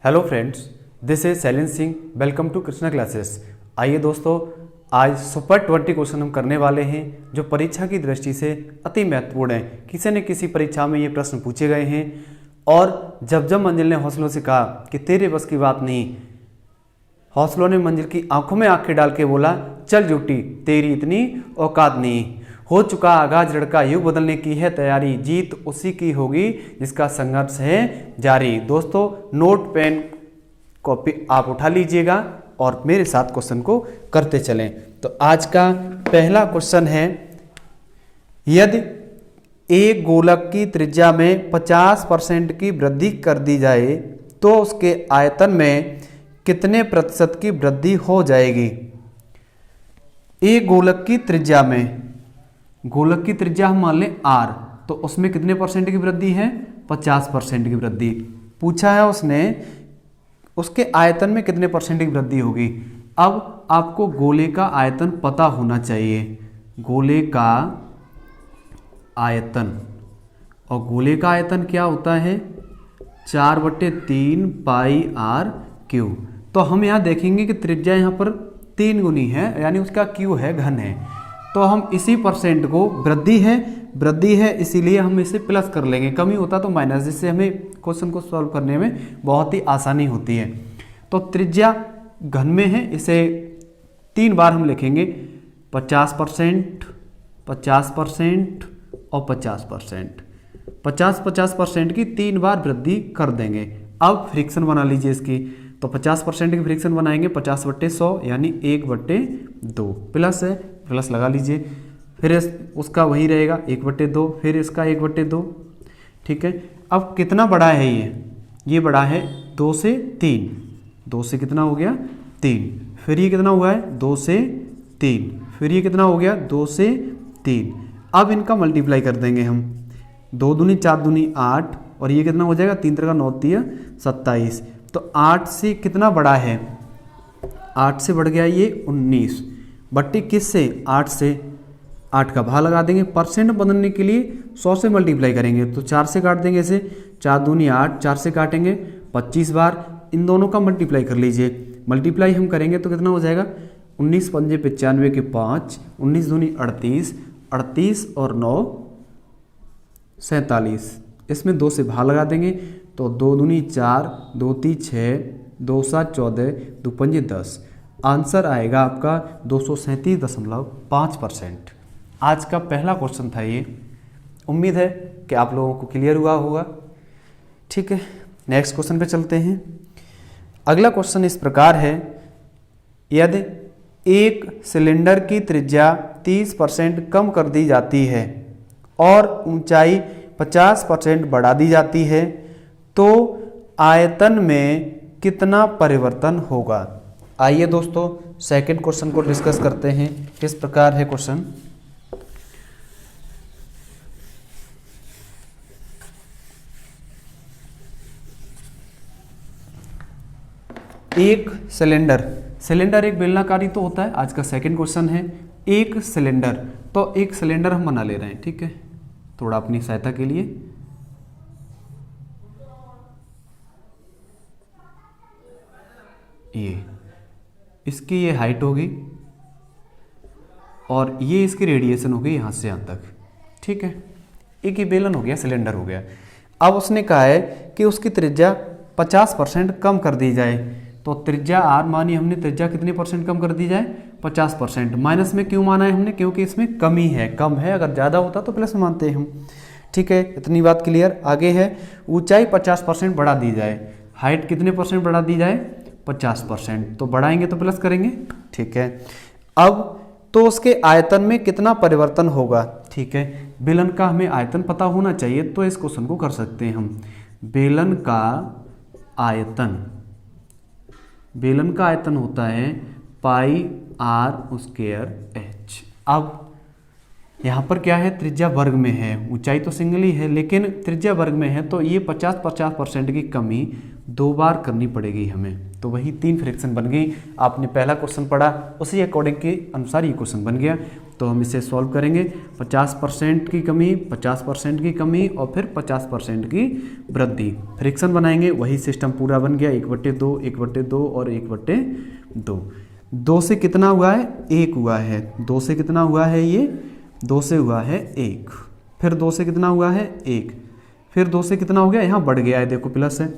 Hello friends, this is Shailendra Singh. Welcome to Krishna classes. आइए दोस्तों, आज सुपर 20 क्वेश्चन हम करने वाले हैं जो परीक्षा की दृष्टि से अति महत्वपूर्ण है। किसी न किसी परीक्षा में ये प्रश्न पूछे गए हैं और जब जब मंजिल ने हौसलों से कहा कि तेरे बस की बात नहीं, हौसलों ने मंजिल की आंखों में आंखें डाल के बोला, चल झूठी तेरी इतनी औकात नहीं। हो चुका आगाज लड़का, युग बदलने की है तैयारी, जीत उसी की होगी जिसका संघर्ष है जारी। दोस्तों, नोट पेन कॉपी आप उठा लीजिएगा और मेरे साथ क्वेश्चन को करते चलें। तो आज का पहला क्वेश्चन है, यदि एक गोलक की त्रिज्या में 50% की वृद्धि कर दी जाए तो उसके आयतन में कितने प्रतिशत की वृद्धि हो जाएगी। एक गोलक की त्रिज्या में, गोलक की त्रिज्या हम मान लें r, तो उसमें कितने परसेंट की वृद्धि है? 50% की वृद्धि पूछा है उसने। उसके आयतन में कितने परसेंट की वृद्धि होगी। अब आपको गोले का आयतन पता होना चाहिए। गोले का आयतन, और गोले का आयतन क्या होता है? 4/3 पाई r क्यू। तो हम यहाँ देखेंगे कि त्रिज्या यहाँ पर 3 गुनी है, यानी उसका क्यू है, घन है। तो हम इसी परसेंट को, वृद्धि है इसीलिए हम इसे प्लस कर लेंगे, कमी होता तो माइनस, जिससे हमें क्वेश्चन को सॉल्व करने में बहुत ही आसानी होती है। तो त्रिज्या घन में है, इसे 3 बार हम लिखेंगे, 50%, 50% और 50%। 50% की 3 बार वृद्धि कर देंगे। अब फ्रिक्शन बना लीजिए इसकी, तो 50% की फ्रिक्शन बनाएंगे 50/100 यानी 1/2, प्लस है, प्लस लगा लीजिए। फिर उसका वही रहेगा 1/2, फिर इसका 1/2। ठीक है, अब कितना बड़ा है ये बड़ा है 2 से 3, 2 से कितना हो गया 3, फिर ये कितना हुआ है 2 से 3, फिर ये कितना हो गया 2 से 3। अब इनका मल्टीप्लाई कर देंगे हम, 2 दूनी 4 दूनी 8, और ये कितना हो जाएगा 3 3 9 3 27। तो 8 से कितना बड़ा है? 8 से बढ़ गया ये 19, बट्टी किस से? 8 से। 8 का भाग लगा देंगे, परसेंट बदलने के लिए 100 से मल्टीप्लाई करेंगे, तो 4 से काट देंगे इसे, 4 दूनी 8, 4 से काटेंगे 25 बार। इन दोनों का मल्टीप्लाई कर लीजिए, मल्टीप्लाई हम करेंगे तो कितना हो जाएगा? 19 पंजे 95 के 5, 19 दूनी 38, 38 और 9 47। इसमें 2 से भाग लगा देंगे, तो 2 दूनी 4, 2 3 6, 2 7 14, 2 पंजे 10। आंसर आएगा आपका 237.5%। आज का पहला क्वेश्चन था ये। उम्मीद है कि आप लोगों को क्लियर हुआ होगा। ठीक है, नेक्स्ट क्वेश्चन पे चलते हैं। अगला क्वेश्चन इस प्रकार है, यदि एक सिलेंडर की त्रिज्या 30% कम कर दी जाती है और ऊंचाई 50% बढ़ा दी जाती है तो आयतन में कितना परिवर्तन होगा। आइए दोस्तों, सेकंड क्वेश्चन को डिस्कस करते हैं। किस प्रकार है क्वेश्चन? एक सिलेंडर एक बेलनाकारी तो होता है। आज का सेकंड क्वेश्चन है, एक सिलेंडर। तो एक सिलेंडर हम बना ले रहे हैं, ठीक है, थोड़ा अपनी सहायता के लिए। ये इसकी ये हाइट होगी और ये इसकी रेडिएशन होगी यहाँ से यहाँ तक। ठीक है, एक ये बेलन हो गया, सिलेंडर हो गया। अब उसने कहा है कि उसकी त्रिज्या 50% कम कर दी जाए। तो त्रिज्या r मानी हमने, त्रिज्या कितने परसेंट कम कर दी जाए? 50%। माइनस में क्यों माना है हमने? क्योंकि इसमें कमी है, कम है। अगर ज़्यादा होता तो प्लस मानते हैं हम। ठीक है, इतनी बात क्लियर। आगे है, ऊंचाई 50% बढ़ा दी जाए। हाइट कितने परसेंट बढ़ा दी जाए? 50%। तो बढ़ाएंगे तो प्लस करेंगे। ठीक है, अब तो उसके आयतन में कितना परिवर्तन होगा। ठीक है, बेलन का हमें आयतन पता होना चाहिए, तो इस क्वेश्चन को कर सकते हैं हम। बेलन का आयतन होता है पाई r² h। अब यहाँ पर क्या है? त्रिज्या वर्ग में है, ऊंचाई तो सिंगल ही है लेकिन त्रिज्या वर्ग में है, तो ये 50% की कमी 2 बार करनी पड़ेगी हमें। तो वही 3 फ्रैक्शन बन गई। आपने पहला क्वेश्चन पढ़ा, उसी अकॉर्डिंग के अनुसार ये क्वेश्चन बन गया। तो हम इसे सॉल्व करेंगे। 50% की कमी, 50% की कमी और फिर 50% की वृद्धि, फ्रैक्शन बनाएंगे, वही सिस्टम पूरा बन गया। 1/2, 1/2 और 1/2। 2 से कितना हुआ है? 1 हुआ है। 2 से कितना हुआ है? ये 2 से हुआ है 1। फिर 2 से कितना हुआ है? 1। फिर 2 से कितना हो गया? यहाँ बढ़ गया है, देखो प्लस है।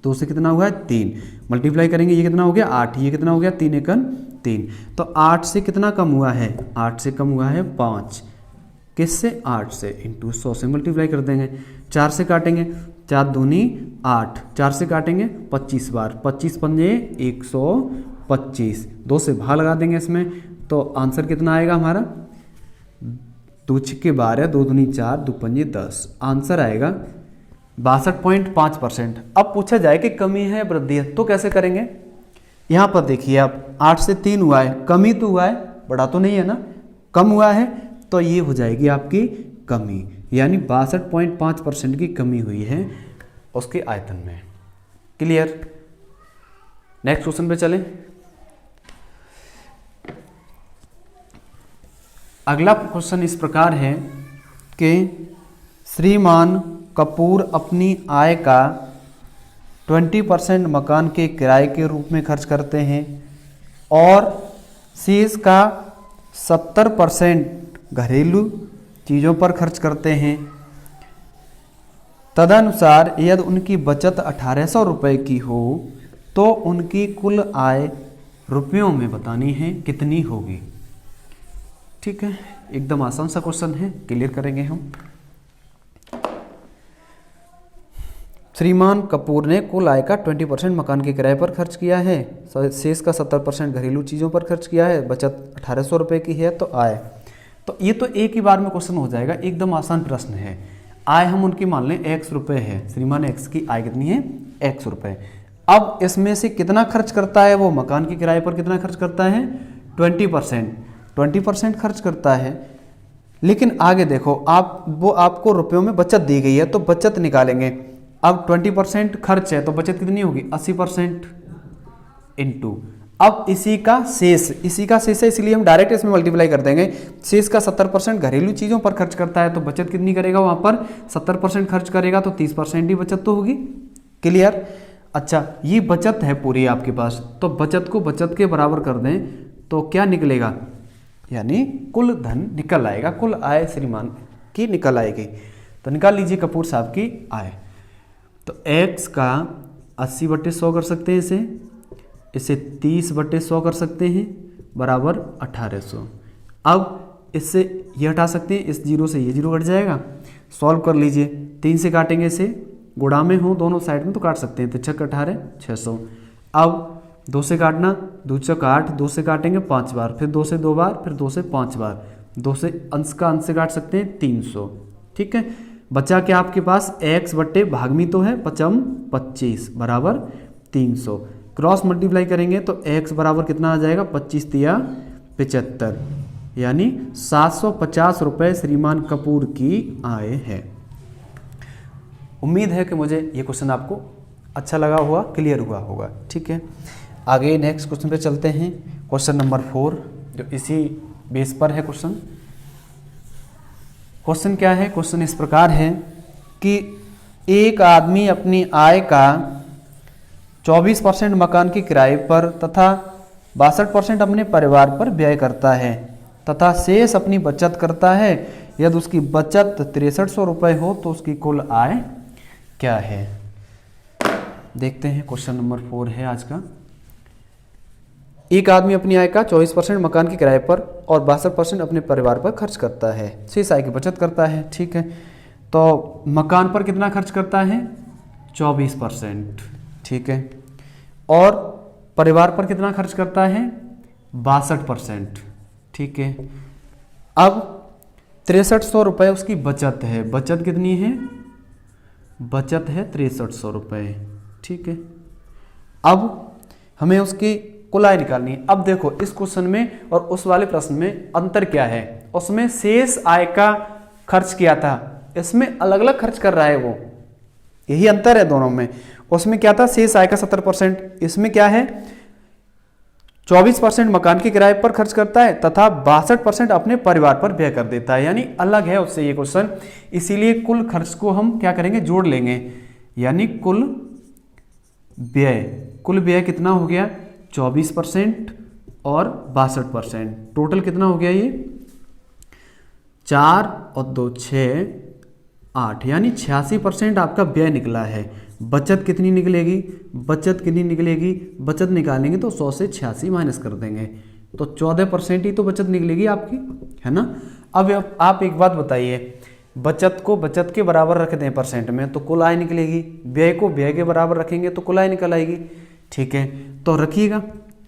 2 से कितना हुआ है? 3। मल्टीप्लाई करेंगे, ये कितना हो गया? 8। ये कितना हो गया? 3 एकन 3। तो 8 से कितना कम हुआ है? 8 से कम हुआ है 5। किससे? 8 से, इंटू 100 से मल्टीप्लाई कर देंगे। 4 से काटेंगे, 4 दूनी 8, 4 से काटेंगे 25 बार, 25 पंजे 125। 2 से भाग लगा देंगे इसमें, तो आंसर कितना आएगा हमारा? 2 छिक्के 12, 2 दूनी 4, 2 पंजे 10। आंसर आएगा 62.5%। अब पूछा जाए कि कमी है वृद्धि है, तो कैसे करेंगे? यहाँ पर देखिए आप, 8 से 3 हुआ है, कमी तो हुआ है, बड़ा तो नहीं है ना, कम हुआ है, तो ये हो जाएगी आपकी कमी, यानी 62.5% की कमी हुई है उसके आयतन में। क्लियर? नेक्स्ट क्वेश्चन पे चलें। अगला क्वेश्चन इस प्रकार है कि श्रीमान कपूर अपनी आय का 20% मकान के किराए के रूप में खर्च करते हैं और शेष का 70% घरेलू चीज़ों पर खर्च करते हैं। तदनुसार यदि उनकी बचत 1800 रुपये की हो तो उनकी कुल आय रुपयों में बतानी है, कितनी होगी? ठीक है, एकदम आसान सा क्वेश्चन है, क्लियर करेंगे हम। श्रीमान कपूर ने कुल आय का 20% मकान के किराए पर खर्च किया है, शेष का 70% घरेलू चीज़ों पर खर्च किया है, बचत 1800 रुपये की है, तो आय, तो ये तो एक ही बार में क्वेश्चन हो जाएगा, एकदम आसान प्रश्न है। आय हम उनकी मान लें x रुपये है, श्रीमान x की आय कितनी है? x रुपये। अब इसमें से कितना खर्च करता है वो? मकान के किराए पर कितना खर्च करता है? 20% खर्च करता है। लेकिन आगे देखो आप, वो आपको रुपयों में बचत दी गई है, तो बचत निकालेंगे। अब 20% खर्च है तो बचत कितनी होगी? 80% इंटू, अब इसी का शेष है, इसलिए हम डायरेक्ट इसमें मल्टीप्लाई कर देंगे। शेष का 70% घरेलू चीज़ों पर खर्च करता है, तो बचत कितनी करेगा? वहाँ पर 70% खर्च करेगा तो 30% ही बचत तो होगी। क्लियर? अच्छा, ये बचत है पूरी आपके पास, तो बचत को बचत के बराबर कर दें तो क्या निकलेगा? यानी कुल धन निकल आएगा, कुल आय श्रीमान की निकल आएगी। तो निकाल लीजिए कपूर साहब की आय। तो x का 80/100 कर सकते हैं, इसे 30/100 कर सकते हैं, बराबर 1800। अब इससे ये हटा सकते हैं, इस जीरो से ये जीरो हट जाएगा। सॉल्व कर लीजिए, 3 से काटेंगे, इसे गुणा में हो दोनों साइड में तो काट सकते हैं, तो 6 18 600। अब 2 से काटना, 2 × 8, 2 से काटेंगे 5 बार, फिर 2 से 2 बार, फिर 2 से 5 बार, 2 से अंश का अंश से काट सकते हैं 300। ठीक है, बचा क्या आपके पास? x बट्टे भाग में तो है 5 25 बराबर 300। क्रॉस मल्टीप्लाई करेंगे तो x बराबर कितना आ जाएगा? 25 × 3 = 75, यानी 750 रुपये श्रीमान कपूर की आय है। उम्मीद है कि मुझे ये क्वेश्चन आपको अच्छा लगा हुआ, क्लियर हुआ होगा। ठीक है, आगे नेक्स्ट क्वेश्चन पे चलते हैं। क्वेश्चन नंबर 4, जो इसी बेस पर है क्वेश्चन। क्वेश्चन क्या है? क्वेश्चन इस प्रकार है कि एक आदमी अपनी आय का 24% मकान के किराए पर तथा 62% अपने परिवार पर व्यय करता है तथा शेष अपनी बचत करता है। यदि उसकी बचत 6300 रुपये हो तो उसकी कुल आय क्या है? देखते हैं, क्वेश्चन नंबर 4 है आज का। एक आदमी अपनी आय का 24% मकान के किराए पर और 62% अपने परिवार पर खर्च करता है, शेष आय की बचत करता है। ठीक है, तो मकान पर कितना खर्च करता है? 24%। ठीक है, और परिवार पर कितना खर्च करता है? 62%। ठीक है, अब 6300 रुपये उसकी बचत है। बचत कितनी है? बचत है 6300 रुपये। ठीक है, अब हमें उसकी कुल आय निकालनी है। अब देखो इस क्वेश्चन में और उस वाले प्रश्न में अंतर क्या है? उसमें शेष आय का खर्च किया था, इसमें अलग अलग खर्च कर रहा है वो, यही अंतर है दोनों में। उसमें क्या था, शेष आय का 70%। इसमें क्या है, 24% मकान के किराए पर खर्च करता है तथा 62% अपने परिवार पर व्यय कर देता है, यानी अलग है उससे ये क्वेश्चन। इसीलिए कुल खर्च को हम क्या करेंगे, जोड़ लेंगे, यानी कुल व्यय कितना हो गया, 24% और 62%, टोटल कितना हो गया ये 4 और 2 6 8, यानी 86% आपका व्यय निकला है। बचत कितनी निकलेगी, बचत निकालेंगे तो 100 से 86 माइनस कर देंगे तो 14% ही तो बचत निकलेगी आपकी, है ना। अब आप एक बात बताइए, बचत को बचत के बराबर रख दें परसेंट में तो कुल आय निकलेगी, व्यय को व्यय के बराबर रखेंगे तो कुल आय निकल आएगी, ठीक है। तो रखिएगा,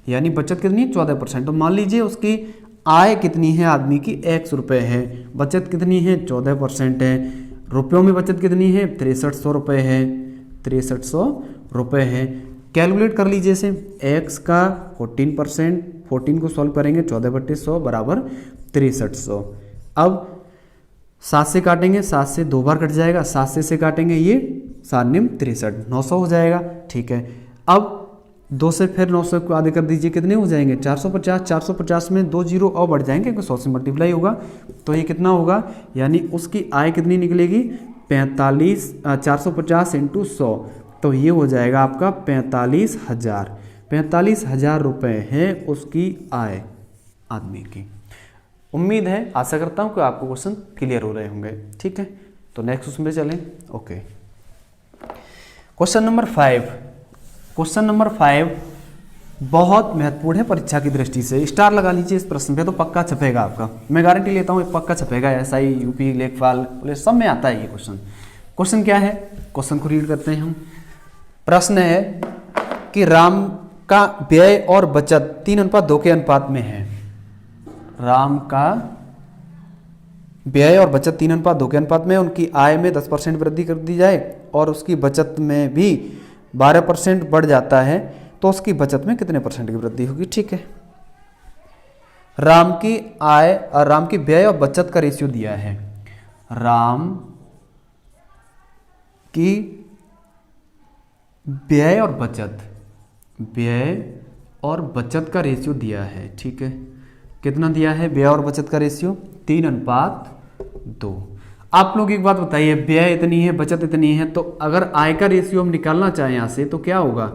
यानी बचत कितनी है 14%। तो मान लीजिए उसकी आय कितनी है, आदमी की x रुपये है, बचत कितनी है 14% है, रुपयों में बचत कितनी है 6300 रुपये है, 6300 रुपये है। कैलकुलेट कर लीजिए इसे, x का 14%, 14 को सॉल्व करेंगे 14/100 बराबर 6300। अब 7 से काटेंगे, 7 से 2 बार कट जाएगा, 7 से काटेंगे ये 7 निम 63, 900 हो जाएगा, ठीक है। अब 2 से फिर 900 को आधे कर दीजिए, कितने हो जाएंगे 450, 450 में 2 जीरो और बढ़ जाएंगे क्योंकि 100 से मल्टीप्लाई होगा, तो ये कितना होगा, यानी उसकी आय कितनी निकलेगी 450 इंटू 100, तो ये हो जाएगा आपका 45,000 रुपये है उसकी आय आदमी की। उम्मीद है, आशा करता हूँ कि आपको क्वेश्चन क्लियर हो रहे होंगे, ठीक है। तो नेक्स्ट क्वेश्चन पे चलें। ओके, क्वेश्चन नंबर 5 बहुत महत्वपूर्ण है परीक्षा की दृष्टि से। स्टार लगा लीजिए इस प्रश्न पे, तो पक्का छपेगा आपका, मैं गारंटी लेता हूँ पक्का छपेगा। SI, UP, लेखपाल पुलिस सब में आता है ये क्वेश्चन क्या है, क्वेश्चन को रीड करते हैं हम। प्रश्न है कि राम का व्यय और बचत 3:2 के अनुपात में है। राम का व्यय और बचत 3:2 के अनुपात में, उनकी आय में 10% वृद्धि कर दी जाए और उसकी बचत में भी 12% बढ़ जाता है, तो उसकी बचत में कितने % की वृद्धि होगी, ठीक है। राम की आय और राम की व्यय और बचत का रेशियो दिया है। राम की व्यय और बचत का रेशियो दिया है, ठीक है। कितना दिया है व्यय और बचत का रेशियो 3:2। आप लोग एक बात बताइए, व्यय इतनी है बचत इतनी है, तो अगर आय का रेशियो हम निकालना चाहें यहाँ से तो क्या होगा,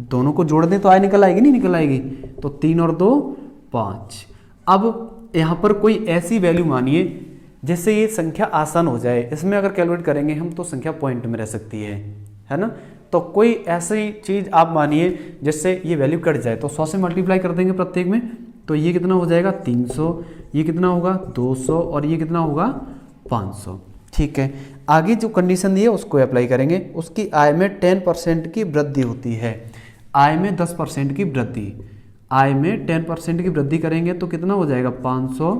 दोनों को जोड़ दें तो आय निकल आएगी, नहीं निकल आएगी, तो 3 और 2 5। अब यहाँ पर कोई ऐसी वैल्यू मानिए जिससे ये संख्या आसान हो जाए। इसमें अगर कैलकुलेट करेंगे हम तो संख्या पॉइंट में रह सकती है ना। तो कोई ऐसी चीज आप मानिए जिससे ये वैल्यू कट जाए, तो 100 से मल्टीप्लाई कर देंगे प्रत्येक में, तो ये कितना हो जाएगा 300, ये कितना होगा 200 और ये कितना होगा 500, ठीक है। आगे जो कंडीशन दी है उसको अप्लाई करेंगे। उसकी आय में 10% की वृद्धि होती है, आय में 10% की वृद्धि, आय में 10% की वृद्धि करेंगे तो कितना हो जाएगा 500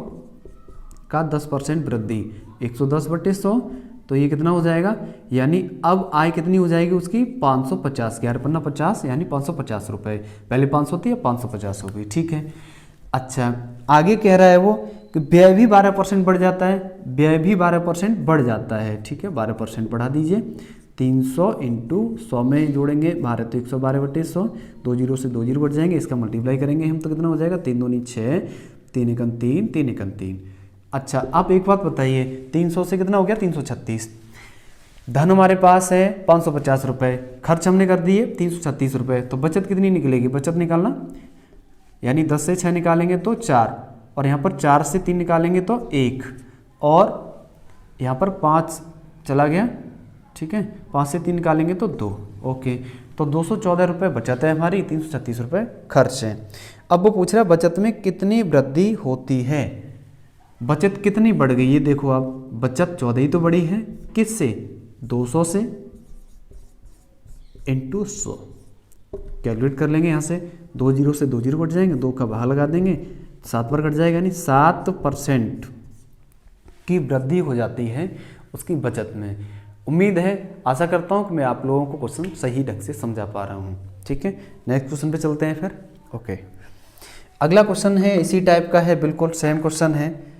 का 10% वृद्धि 110/100, तो ये कितना हो जाएगा, यानी अब आय कितनी हो जाएगी उसकी 550, 11×50 यानी 550 रुपये। पहले 500 थी, अब 550 हो गई, ठीक है। अच्छा, आगे कह रहा है वो कि व्यय भी 12% बढ़ जाता है, व्यय भी 12% बढ़ जाता है, ठीक है। 12% बढ़ा दीजिए, 300 इंटू 100 में जोड़ेंगे 12 तो 112/100, 2 जीरो से 2 जीरो बढ़ जाएंगे, इसका मल्टीप्लाई करेंगे हम तो कितना हो जाएगा 3 दूनी 6, 3 एकम 3, 3 एकम 3। अच्छा, आप एक बात बताइए, 300 से कितना हो गया 336। धन हमारे पास है 550 रुपये, खर्च हमने कर दिए 336 रुपये, तो बचत कितनी निकलेगी, बचत निकालना, यानी 10 से 6 निकालेंगे तो 4, और यहाँ पर 4 से 3 निकालेंगे तो 1, और यहाँ पर 5 चला गया, ठीक है। 5 से 3 निकालेंगे तो 2, ओके। तो 214 रुपये बचत है हमारी, 336 रुपये खर्च है। अब वो पूछ रहा है बचत में कितनी वृद्धि होती है, बचत कितनी बढ़ गई, ये देखो आप, बचत 14 ही तो बढ़ी है, किससे 200 से इंटू 100, कैलकुलेट कर लेंगे यहाँ से, 2 जीरो से 2 जीरो कट जाएंगे, 2 का भाग लगा देंगे, 7 पर कट जाएगा, यानी 7% की वृद्धि हो जाती है उसकी बचत में। उम्मीद है, आशा करता हूँ कि मैं आप लोगों को क्वेश्चन सही ढंग से समझा पा रहा हूँ, ठीक है। नेक्स्ट क्वेश्चन पे चलते हैं फिर। ओके, अगला क्वेश्चन है इसी टाइप का है, बिल्कुल सेम क्वेश्चन है।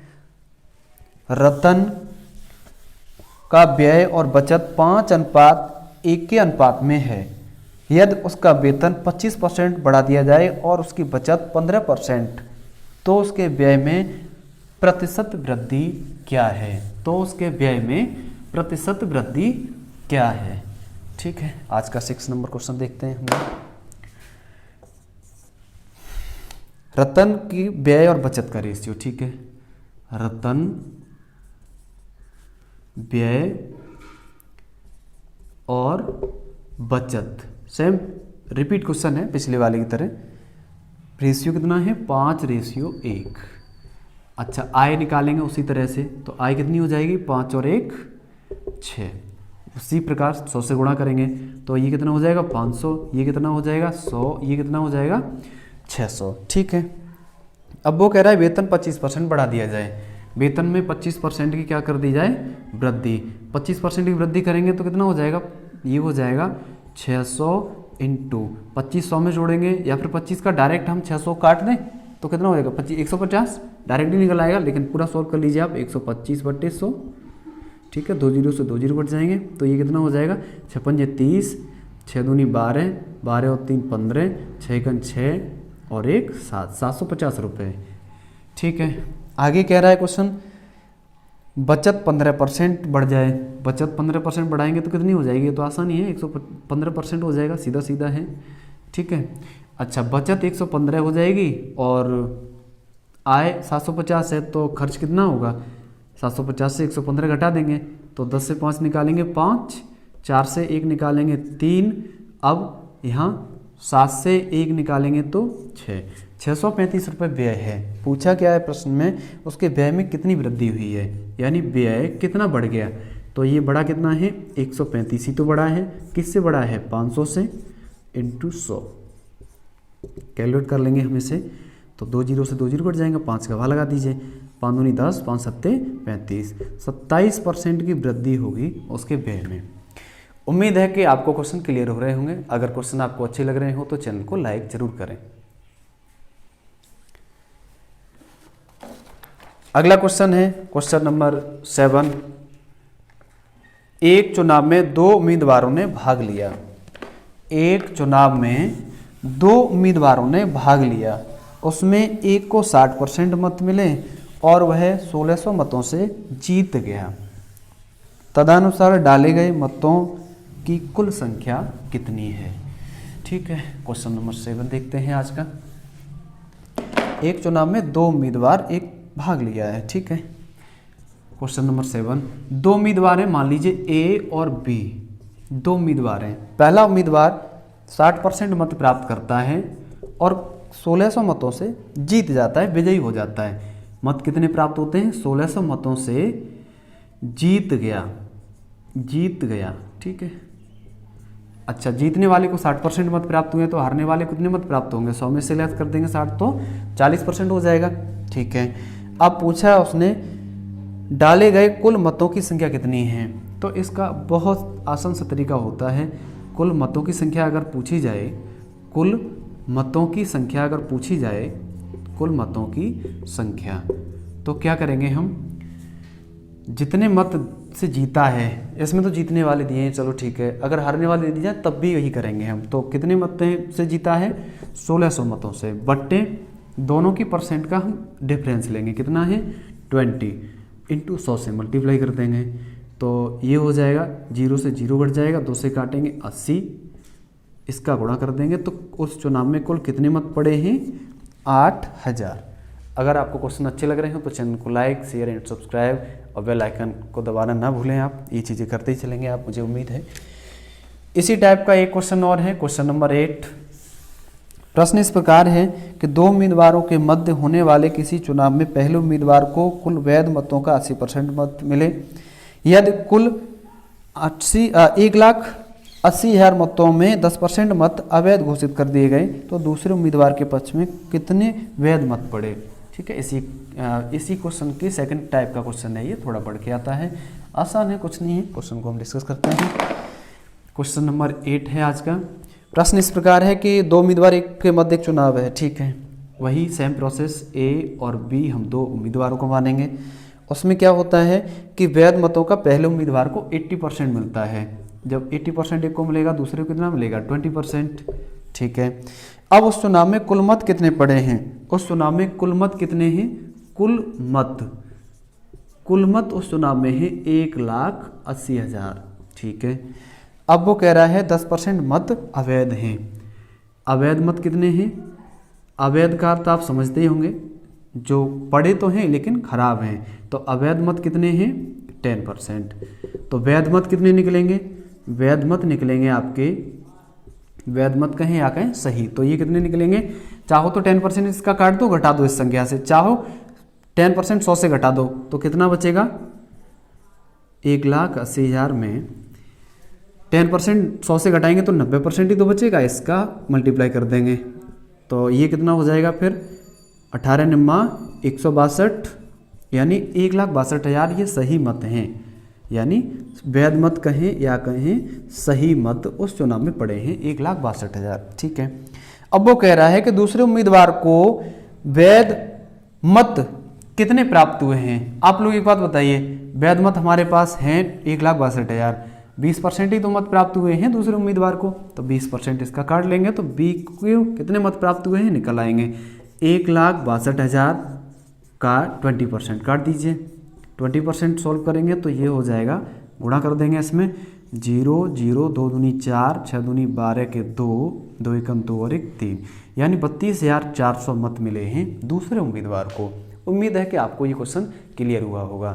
रतन का व्यय और बचत 5:1 1 के अनुपात में है, यदि उसका वेतन 25% बढ़ा दिया जाए और उसकी बचत 15%, तो उसके व्यय में प्रतिशत वृद्धि क्या है? तो उसके व्यय में प्रतिशत वृद्धि क्या है? ठीक है, आज का 6 नंबर क्वेश्चन देखते हैं हम। रतन की व्यय और बचत का रेशियो। ठीक है, रतन व्यय और बचत, सेम रिपीट क्वेश्चन है पिछले वाले की तरह। रेशियो कितना है? 5:1। अच्छा, आय निकालेंगे उसी तरह से, तो आय कितनी हो जाएगी? 5 और 1 6। उसी प्रकार 100 से गुणा करेंगे तो ये कितना हो जाएगा? 500। ये कितना हो जाएगा? 100। ये कितना हो जाएगा? 600। ठीक है, अब वो कह रहा है वेतन 25% बढ़ा दिया जाए। वेतन में 25% की क्या कर दी जाए? वृद्धि। 25% की वृद्धि करेंगे तो कितना हो जाएगा? ये हो जाएगा 600 इंटू 25 100 में जोड़ेंगे, या फिर 25 का डायरेक्ट हम 600 काट दें तो कितना हो जाएगा? 150 डायरेक्ट ही निकल आएगा, लेकिन पूरा सॉल्व कर लीजिए आप। 125/100। ठीक है, 2 जीरो से 2 जीरो कट जाएंगे तो ये कितना हो जाएगा? 56 30, 6 दूनी 12, 12 और 3 15, 6 एकन 6 और 1 7, 750 रुपये। ठीक है, आगे कह रहा है क्वेश्चन बचत 15% बढ़ जाए। बचत 15% बढ़ाएंगे तो कितनी हो जाएगी? ये तो आसानी है, 115% हो जाएगा, सीधा सीधा है। ठीक है, अच्छा बचत 115 हो जाएगी और आय 750 है, तो खर्च कितना होगा? 750 से 115 घटा देंगे तो 10 से 5 निकालेंगे 5, 4 से 1 निकालेंगे 3, अब यहाँ 7 से 1 निकालेंगे तो 6। 635 रुपये व्यय है। पूछा क्या है प्रश्न में? उसके व्यय में कितनी वृद्धि हुई है, यानी व्यय कितना बढ़ गया। तो ये बड़ा कितना है? 135 ही तो बड़ा है। किससे बड़ा है? 500 से इंटू 100। कैलकुलेट कर लेंगे हम इसे, तो 2 जीरो से 2 जीरो कट जाएंगे, 5 का भाग लगा दीजिए। 5 दूनी 10, 5 सत्ते 35, 27% की वृद्धि होगी उसके व्यय में। उम्मीद है कि आपको क्वेश्चन क्लियर हो रहे होंगे। अगर क्वेश्चन आपको अच्छे लग रहे हो तो चैनल को लाइक जरूर करें। अगला क्वेश्चन है क्वेश्चन नंबर 7। एक चुनाव में 2 उम्मीदवारों ने भाग लिया। एक चुनाव में 2 उम्मीदवारों ने भाग लिया, उसमें एक को 60% मत मिले और वह 1600 मतों से जीत गया। तदनुसार डाले गए मतों की कुल संख्या कितनी है? ठीक है, क्वेश्चन नंबर 7 देखते हैं आज का। एक चुनाव में 2 उम्मीदवार एक भाग लिया है। ठीक है, क्वेश्चन नंबर 7। 2 उम्मीदवार हैं, मान लीजिए ए और बी। 2 उम्मीदवार हैं। पहला उम्मीदवार 60% मत प्राप्त करता है और 1600 मतों से जीत जाता है, विजयी हो जाता है। मत कितने प्राप्त होते हैं? 1600 मतों से जीत गया। जीत गया। ठीक है, अच्छा जीतने वाले को 60% मत प्राप्त हुए तो हारने वाले कितने मत प्राप्त होंगे? 100 में से लेस कर देंगे 60 तो 40% हो जाएगा। ठीक है, अब पूछा उसने डाले गए कुल मतों की संख्या कितनी है। तो इसका बहुत आसान सा तरीका होता है। कुल मतों की संख्या अगर पूछी जाए, कुल मतों की संख्या अगर पूछी जाए, कुल मतों की संख्या, तो क्या करेंगे हम? जितने मत से जीता है, इसमें तो जीतने वाले दिए हैं, चलो ठीक है। अगर हारने वाले दे दिए जाए तब भी यही करेंगे हम। तो कितने मत से जीता है? 1600 मतों से, बट्टे दोनों की परसेंट का हम डिफरेंस लेंगे। कितना है? 20 इंटू 100 से मल्टीप्लाई कर देंगे तो ये हो जाएगा, 0 से 0 घट जाएगा, 2 से काटेंगे 80, इसका गुणा कर देंगे तो उस चुनाव में कुल कितने मत पड़े हैं? 8000। अगर आपको क्वेश्चन अच्छे लग रहे हो तो चैनल को लाइक शेयर एंड सब्सक्राइब और बेल आइकन को दबाना ना भूलें। आप ये चीज़ें करते ही चलेंगे आप, मुझे उम्मीद है। इसी टाइप का एक क्वेश्चन और है, क्वेश्चन नंबर 8। प्रश्न इस प्रकार है कि 2 उम्मीदवारों के मध्य होने वाले किसी चुनाव में पहले उम्मीदवार को कुल वैध मतों का 80% मत मिले। यदि कुल 1,80,000 मतों में 10% मत अवैध घोषित कर दिए गए तो दूसरे उम्मीदवार के पक्ष में कितने वैध मत पड़े। ठीक है, इसी क्वेश्चन की सेकंड टाइप का क्वेश्चन है ये, थोड़ा बढ़ के आता है, आसान है, कुछ नहीं है। क्वेश्चन को हम डिस्कस करते हैं। क्वेश्चन नंबर 8 है आज का। प्रश्न इस प्रकार है कि 2 उम्मीदवार एक के मध्य एक चुनाव है। ठीक है, वही सेम प्रोसेस, ए और बी हम 2 उम्मीदवारों को मानेंगे। उसमें क्या होता है कि वैध मतों का पहले उम्मीदवार को 80% मिलता है जब 80% एक को मिलेगा, दूसरे को कितना मिलेगा 20%। ठीक है, अब उस चुनाव में कुल मत कितने पड़े हैं? उस चुनाव में कुल मत कितने हैं? कुल मत उस चुनाव में है 1,80,000। ठीक है, अब वो कह रहा है 10% मत अवैध हैं। अवैध मत कितने हैं? अवैध का अर्थ आप समझते ही होंगे, जो पढ़े तो हैं लेकिन खराब हैं। तो अवैध मत कितने हैं? 10%। तो वैध मत कितने निकलेंगे? वैध मत निकलेंगे आपके, वैध मत कहें या कहें सही, तो ये कितने निकलेंगे? चाहो तो 10% इसका काट दो, घटा दो इस संख्या से, चाहो 10% 100 से घटा दो तो कितना बचेगा? 1,80,000 में 10% 100 से घटाएंगे तो 90% ही तो बचेगा, इसका मल्टीप्लाई कर देंगे तो ये कितना हो जाएगा फिर? 18 निम्मा 162, यानी 1,62,000 ये सही मत हैं, यानी वैध मत कहें या कहें सही मत उस चुनाव में पड़े हैं 1,62,000। ठीक है, अब वो कह रहा है कि दूसरे उम्मीदवार को वैध मत कितने प्राप्त हुए हैं? आप लोग एक बात बताइए, वैध मत हमारे पास हैं 1,62,000, 20% ही तो मत प्राप्त हुए हैं दूसरे उम्मीदवार को, तो 20% इसका काट लेंगे तो बी को कितने मत प्राप्त हुए हैं निकल आएंगे। 1,62,000 का 20% काट दीजिए, 20% सोल्व करेंगे तो ये हो जाएगा, गुणा कर देंगे इसमें 0 0 2 दूनी 4 6 दूनी 12 के 2 2 एकम 2 और 1 3, यानी 32,400 मत मिले हैं दूसरे उम्मीदवार को। उम्मीद है कि आपको ये क्वेश्चन क्लियर हुआ होगा।